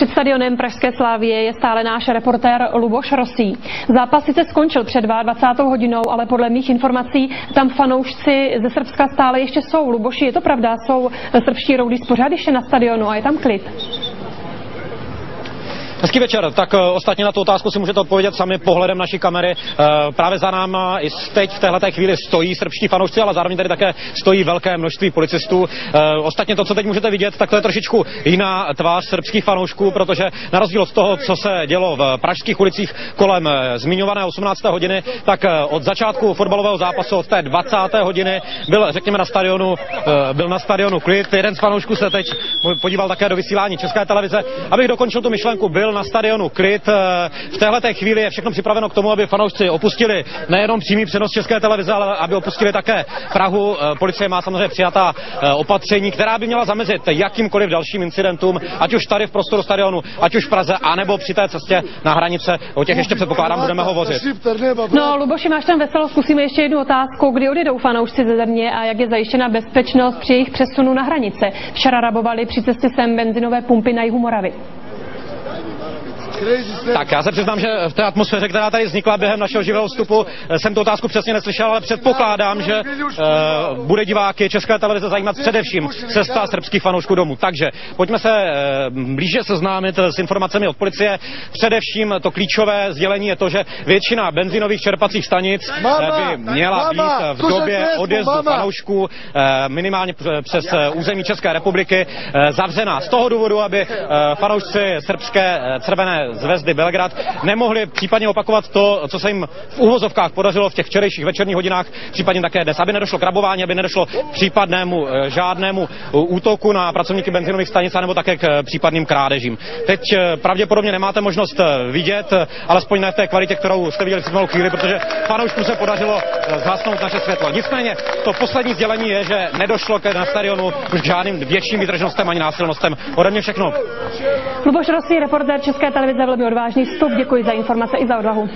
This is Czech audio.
Před stadionem pražské Slavie je stále náš reportér Luboš Rosý. Zápas sice skončil před 22. hodinou, ale podle mých informací tam fanoušci ze Srbska stále ještě jsou. Luboši, je to pravda? Jsou srbští roudí pořád ještě na stadionu a je tam klid? Hezký večer, tak ostatně na tu otázku si můžete odpovědět sami pohledem naší kamery. Právě za náma i teď v téhleté chvíli stojí srbští fanoušci, ale zároveň tady také stojí velké množství policistů. Ostatně to, co teď můžete vidět, tak to je trošičku jiná tvář srbských fanoušků, protože na rozdíl od toho, co se dělo v pražských ulicích kolem zmiňované 18. hodiny, tak od začátku fotbalového zápasu od té 20. hodiny byl, řekněme, na stadionu klid. Jeden z fanoušků se teď podíval také do vysílání České televize. Abych dokončil tu myšlenku, byl na stadionu klid. V téhleté chvíli je všechno připraveno k tomu, aby fanoušci opustili nejenom přímý přenos České televize, ale aby opustili také Prahu. Policie má samozřejmě přijatá opatření, která by měla zamezit jakýmkoliv dalším incidentům, ať už tady v prostoru stadionu, ať už v Praze, anebo při té cestě na hranice. O těch ještě předpokládám budeme hovořit. No, Luboši, máš tam veselo, zkusíme ještě jednu otázku. Kdy odjedou fanoušci ze země a jak je zajištěna bezpečnost při jejich přesunu na hranice? Včera rabovali při cestě sem benzinové pumpy na jihu Moravy. Tak já se přiznám, že v té atmosféře, která tady vznikla během našeho živého vstupu, jsem tu otázku přesně neslyšel, ale předpokládám, že bude diváky České televize zajímat především cesta srbských fanoušků domů. Takže pojďme se blíže seznámit s informacemi od policie. Především to klíčové sdělení je to, že většina benzinových čerpacích stanic by měla být v době odjezdu fanoušků minimálně přes území České republiky zavřená. Z toho důvodu, aby fanoušci srbské Crvené zvezdy Belgrad nemohli případně opakovat to, co se jim v uvozovkách podařilo v těch včerejších večerních hodinách, případně také dnes, aby nedošlo k rabování, aby nedošlo k případnému žádnému útoku na pracovníky benzinových stanic nebo také k případným krádežím. Teď pravděpodobně nemáte možnost vidět, alespoň ne v té kvalitě, kterou jste viděli před malou chvíli, protože fanouškům se podařilo zhasnout naše světlo. Nicméně to poslední sdělení je, že nedošlo na stadionu už k žádným větším výdržnostem ani násilnostem. Ode mě všechno. Luboš Rosý, reportér České televize, velmi odvážný vstup. Děkuji za informace i za odvahu.